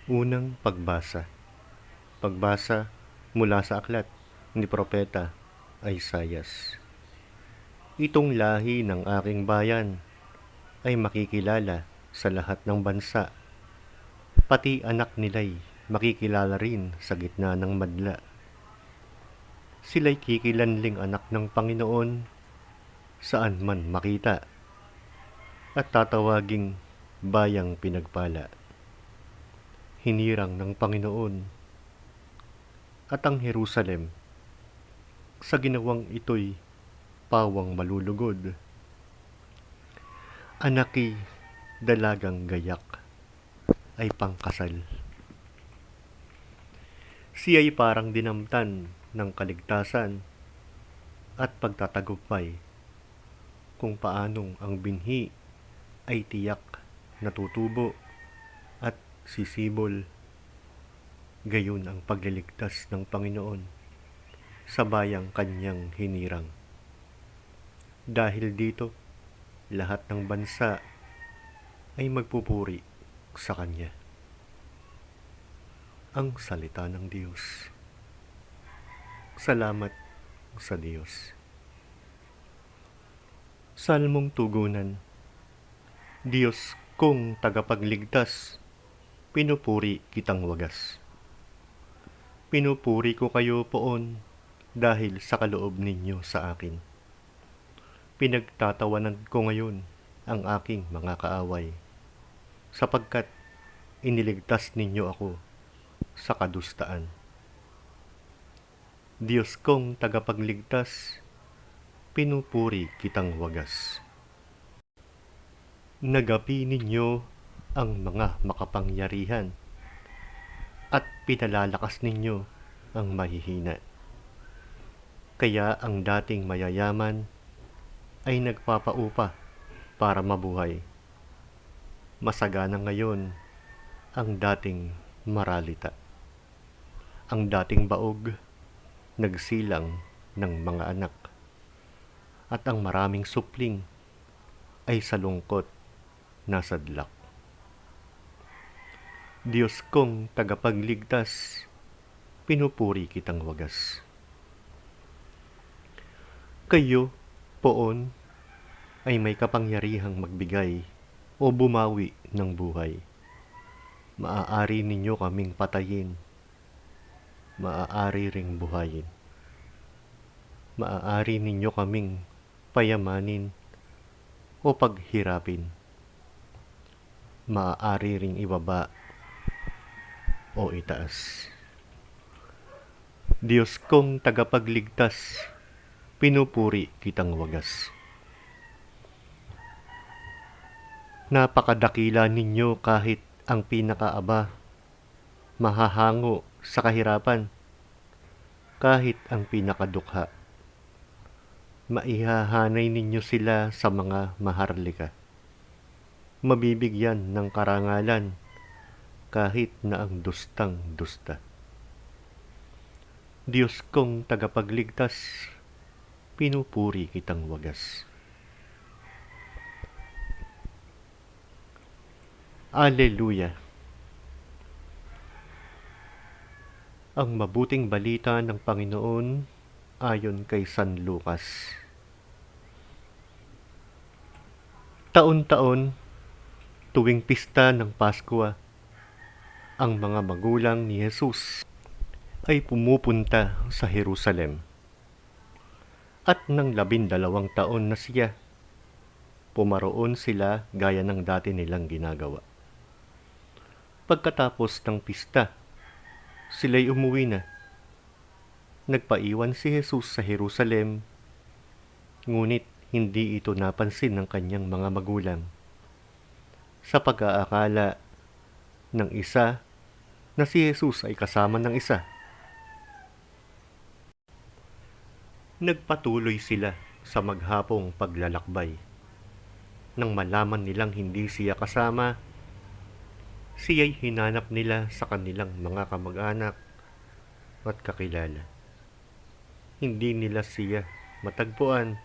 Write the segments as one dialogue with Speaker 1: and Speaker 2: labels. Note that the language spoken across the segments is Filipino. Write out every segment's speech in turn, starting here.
Speaker 1: Unang pagbasa. Pagbasa mula sa aklat ni Propeta Isaias. Itong lahi ng aking bayan ay makikilala sa lahat ng bansa. Pati anak nila'y makikilala rin sa gitna ng madla. Sila'y kikilanling anak ng Panginoon saan man makita at tatawaging bayang pinagpala. Hinirang ng Panginoon at ang Jerusalem sa ginawang ito'y pawang malulugod. Anaki dalagang gayak ay pangkasal. Siya'y parang dinamtan ng kaligtasan at pagtatagumpay kung paanong ang binhi ay tiyak natutubo at sisibol. Gayon ang pagliligtas ng Panginoon sa bayang kanyang hinirang. Dahil dito, lahat ng bansa ay magpupuri sa Kanya. Ang salita ng Diyos. Salamat sa Diyos. Salmong tugunan. Diyos kong tagapagligtas, pinupuri kitang wagas. Pinupuri ko kayo poon dahil sa kaloob ninyo sa akin. Pinagtatawanan ko ngayon ang aking mga kaaway, sapagkat iniligtas ninyo ako sa kadustaan. Diyos kong tagapagligtas, pinupuri kitang wagas. Nagapi ninyo ang mga makapangyarihan at pinalalakas ninyo ang mahihina. Kaya ang dating mayayaman ay nagpapaupa para mabuhay. Masagana ngayon ang dating maralita. Ang dating baog, nagsilang ng mga anak. At ang maraming supling ay sa lungkot nasadlak. Diyos kong tagapagligtas, pinupuri kitang wagas. Kayo, poon, ay may kapangyarihang magbigay o bumawi ng buhay. Maaari ninyo kaming patayin, maaari ring buhayin. Maaari ninyo kaming payamanin o paghirapin. Maaari ring ibaba o itaas. Diyos kong tagapagligtas, pinupuri kitang wagas. Napakadakila ninyo kahit ang pinakaaba, mahahango sa kahirapan, kahit ang pinakadukha. Maihahanay ninyo sila sa mga maharlika. Mabibigyan ng karangalan kahit na ang dustang dusta. Diyos kong tagapagligtas, pinupuri kitang wagas. Alleluia! Ang mabuting balita ng Panginoon ayon kay San Lucas. Taon-taon, tuwing pista ng Paskwa, ang mga magulang ni Jesus ay pumupunta sa Jerusalem. At nang 12 taon na siya, pumaroon sila gaya ng dati nilang ginagawa. Pagkatapos ng pista, sila'y umuwi na. Nagpaiwan si Jesus sa Jerusalem, ngunit hindi ito napansin ng kanyang mga magulang. Sa pag-aakala ng isa na si Jesus ay kasama ng isa, nagpatuloy sila sa maghapong paglalakbay. Nang malaman nilang hindi siya kasama, siya'y hinanap nila sa kanilang mga kamag-anak at kakilala. Hindi nila siya matagpuan,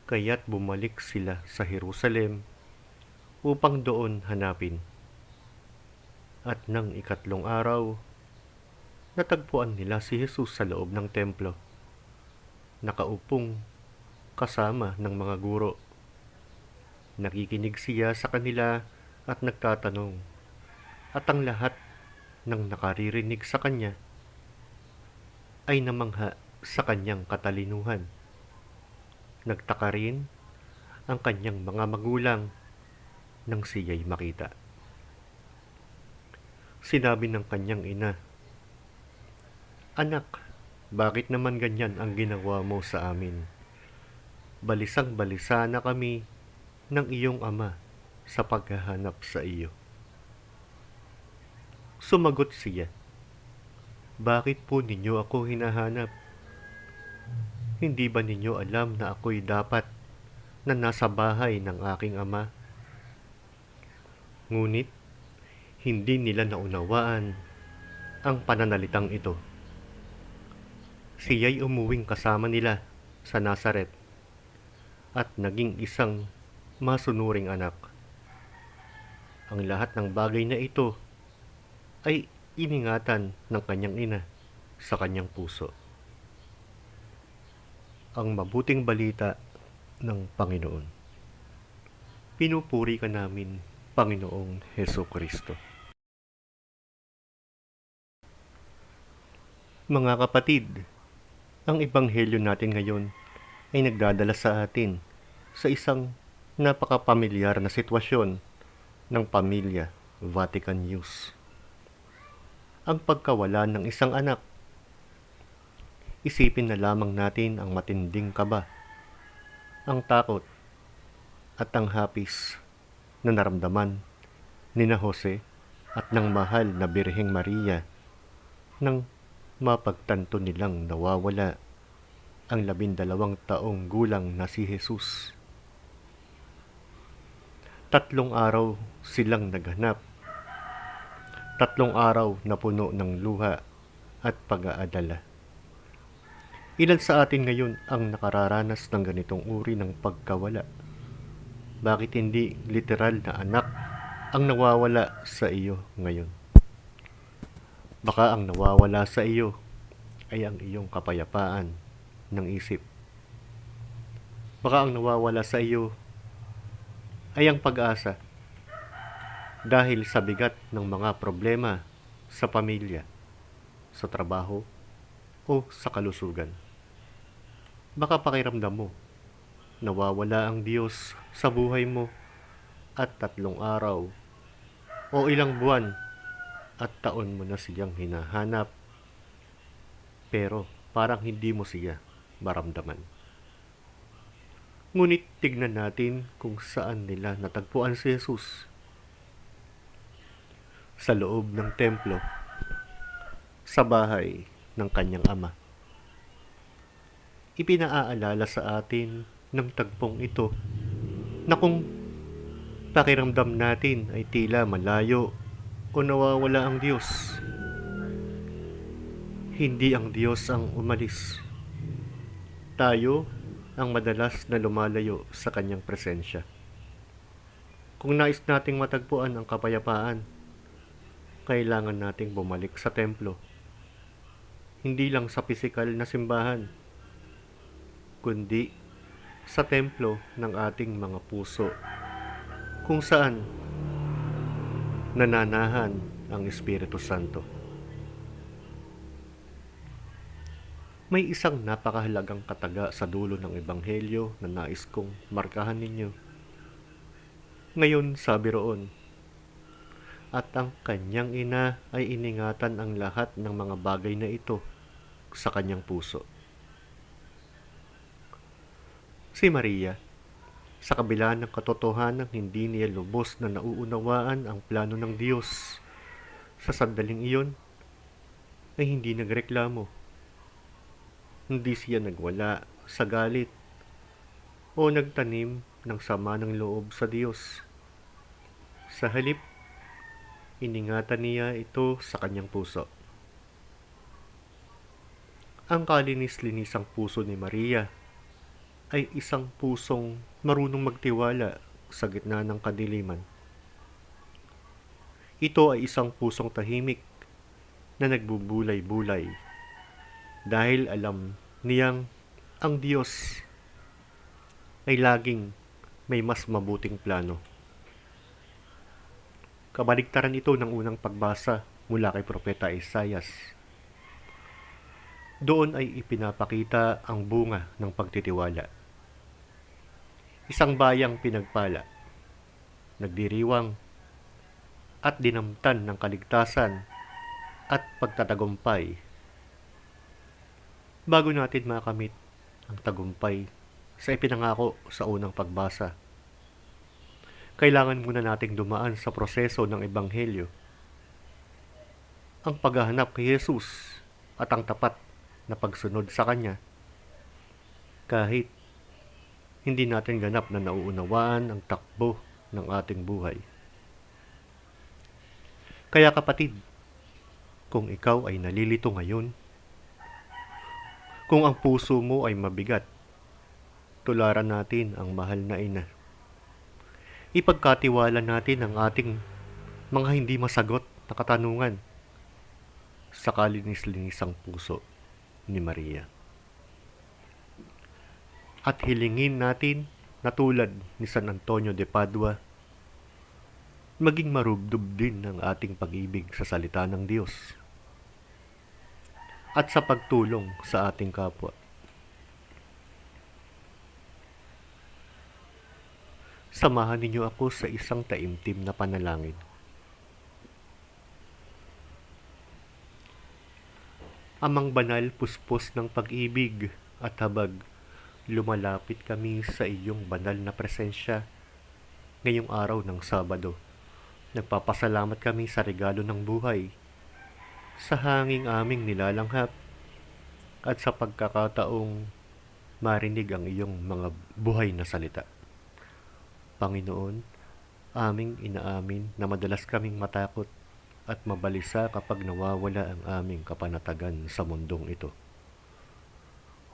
Speaker 1: kaya't bumalik sila sa Jerusalem upang doon hanapin. At nang ikatlong araw, natagpuan nila si Jesus sa loob ng templo, nakaupong kasama ng mga guro. Nakikinig siya sa kanila at nagtatanong, at ang lahat ng nakaririnig sa kanya ay namangha sa kanyang katalinuhan. Nagtaka rin ang kanyang mga magulang nang siya'y makita. Sinabi ng kanyang ina, "Anak, bakit naman ganyan ang ginawa mo sa amin? Balisang-balisa na kami ng iyong ama sa paghahanap sa iyo." Sumagot siya, "Bakit po ninyo ako hinahanap? Hindi ba ninyo alam na ako'y dapat na nasa bahay ng aking ama?" Ngunit hindi nila naunawaan ang pananalitang ito. Siya'y umuwing kasama nila sa Nazaret at naging isang masunuring anak. Ang lahat ng bagay na ito ay iningatan ng kanyang ina sa kanyang puso. Ang mabuting balita ng Panginoon. Pinupuri ka namin, Panginoong Hesukristo. Mga kapatid, ang ebanghelyo natin ngayon ay nagdadala sa atin sa isang napakapamilyar na sitwasyon ng pamilya Vatican News. Ang pagkawala ng isang anak. Isipin na lamang natin ang matinding kaba, ang takot, at ang hapis na naramdaman ni na Jose at ng mahal na Birheng Maria nang mapagtanto nilang nawawala ang 12 taong gulang na si Jesus. 3 araw silang naghanap. 3 araw na puno ng luha at pag-aalala. Ilan sa atin ngayon ang nakararanas ng ganitong uri ng pagkawala? Bakit hindi literal na anak ang nawawala sa iyo ngayon? Baka ang nawawala sa iyo ay ang iyong kapayapaan ng isip. Baka ang nawawala sa iyo ay ang pag-asa dahil sa bigat ng mga problema sa pamilya, sa trabaho, o sa kalusugan. Baka pakiramdam mo, nawawala ang Diyos sa buhay mo at 3 araw o ilang buwan at taon mo na siyang hinahanap, pero parang hindi mo siya maramdaman. Ngunit tignan natin kung saan nila natagpuan si Jesus. Sa loob ng templo, sa bahay ng kanyang ama. Ipinaaalala sa atin ng tagpong ito na kung pakiramdam natin ay tila malayo o nawawala ang Diyos, hindi ang Diyos ang umalis. Tayo ang madalas na lumalayo sa kanyang presensya. Kung nais nating matagpuan ang kapayapaan, kailangan nating bumalik sa templo. Hindi lang sa pisikal na simbahan, kundi sa templo ng ating mga puso, kung saan nananahan ang Espiritu Santo. May isang napakahalagang kataga sa dulo ng ebanghelyo na nais kong markahan ninyo. Ngayon, sabi roon, at ang kanyang ina ay iningatan ang lahat ng mga bagay na ito sa kanyang puso. Si Maria, sa kabila ng katotohanan hindi niya lubos na nauunawaan ang plano ng Diyos, sa sandaling iyon ay hindi nagreklamo. Hindi siya nagwala sa galit o nagtanim ng sama ng loob sa Diyos. Sa halip, iningatan niya ito sa kanyang puso. Ang kalinis-linisang puso ni Maria ay isang pusong marunong magtiwala sa gitna ng kadiliman. Ito ay isang pusong tahimik na nagbubulay-bulay dahil alam niyang ang Diyos ay laging may mas mabuting plano. Kabaligtaran ito ng unang pagbasa mula kay Propeta Isaias. Doon ay ipinapakita ang bunga ng pagtitiwala. Isang bayang pinagpala, nagdiriwang at dinamtan ng kaligtasan at pagtatagumpay. Bago natin makamit ang tagumpay sa ipinangako sa unang pagbasa, kailangan muna nating dumaan sa proseso ng Ebanghelyo. Ang paghahanap kay Jesus at ang tapat na pagsunod sa Kanya, kahit hindi natin ganap na nauunawaan ang takbo ng ating buhay. Kaya kapatid, kung ikaw ay nalilito ngayon, kung ang puso mo ay mabigat, tularan natin ang mahal na ina. Ipagkatiwala natin ang ating mga hindi masagot na katanungan sa kalinis-linisang puso ni Maria. At hilingin natin na tulad ni San Antonio de Padua, maging marubdob din ang ating pag-ibig sa salita ng Diyos at sa pagtulong sa ating kapwa. Samahan ninyo ako sa isang taimtim na panalangin. Amang banal, puspos ng pag-ibig at habag, lumalapit kami sa iyong banal na presensya ngayong araw ng Sabado. Nagpapasalamat kami sa regalo ng buhay, sa hanging aming nilalanghap, at sa pagkakataong marinig ang iyong mga buhay na salita. Panginoon, aming inaamin na madalas kaming matakot at mabalisa kapag nawawala ang aming kapanatagan sa mundong ito.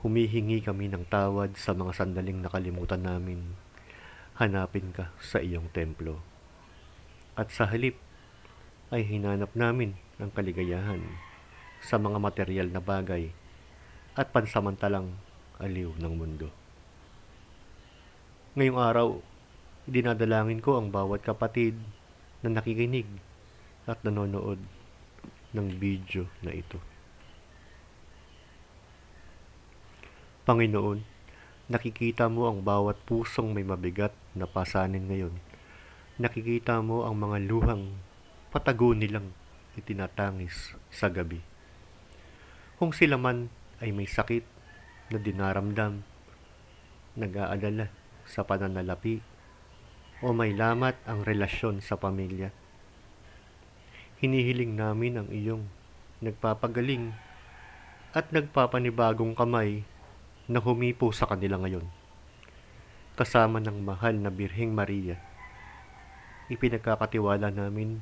Speaker 1: Humihingi kami ng tawad sa mga sandaling nakalimutan namin. Hanapin ka sa iyong templo. At sa halip ay hinanap namin ang kaligayahan sa mga material na bagay at pansamantalang aliw ng mundo. Ngayong araw, dinadalangin ko ang bawat kapatid na nakikinig at nanonood ng video na ito. Panginoon, nakikita mo ang bawat pusong may mabigat na pasanin ngayon. Nakikita mo ang mga luhang patago nilang itinatangis sa gabi. Kung sila man ay may sakit na dinaramdam, nag-aalala sa pananalapi, o may lamat ang relasyon sa pamilya, hinihiling namin ang iyong nagpapagaling at nagpapanibagong kamay na humipo sa kanila ngayon. Kasama ng mahal na Birheng Maria, ipinagkakatiwala namin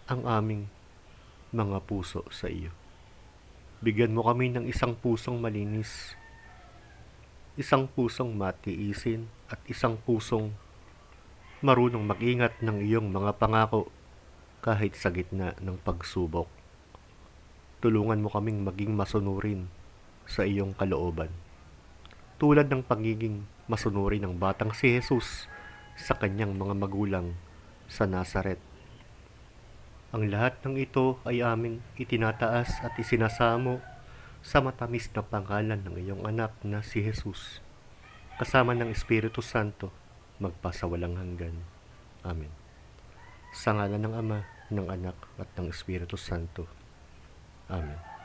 Speaker 1: ang aming mga puso sa iyo. Bigyan mo kami ng isang pusong malinis, isang pusong matiisin, at isang pusong marunong mag-ingat ng iyong mga pangako kahit sa gitna ng pagsubok. Tulungan mo kaming maging masunurin sa iyong kalooban, tulad ng pagiging masunurin ng batang si Jesus sa kanyang mga magulang sa Nazaret. Ang lahat ng ito ay aming itinataas at isinasamo sa matamis na pangalan ng iyong anak na si Jesus, kasama ng Espiritu Santo, magpasawalang hanggan. Amen. Sa ngalan ng Ama, ng Anak, at ng Espiritu Santo. Amen.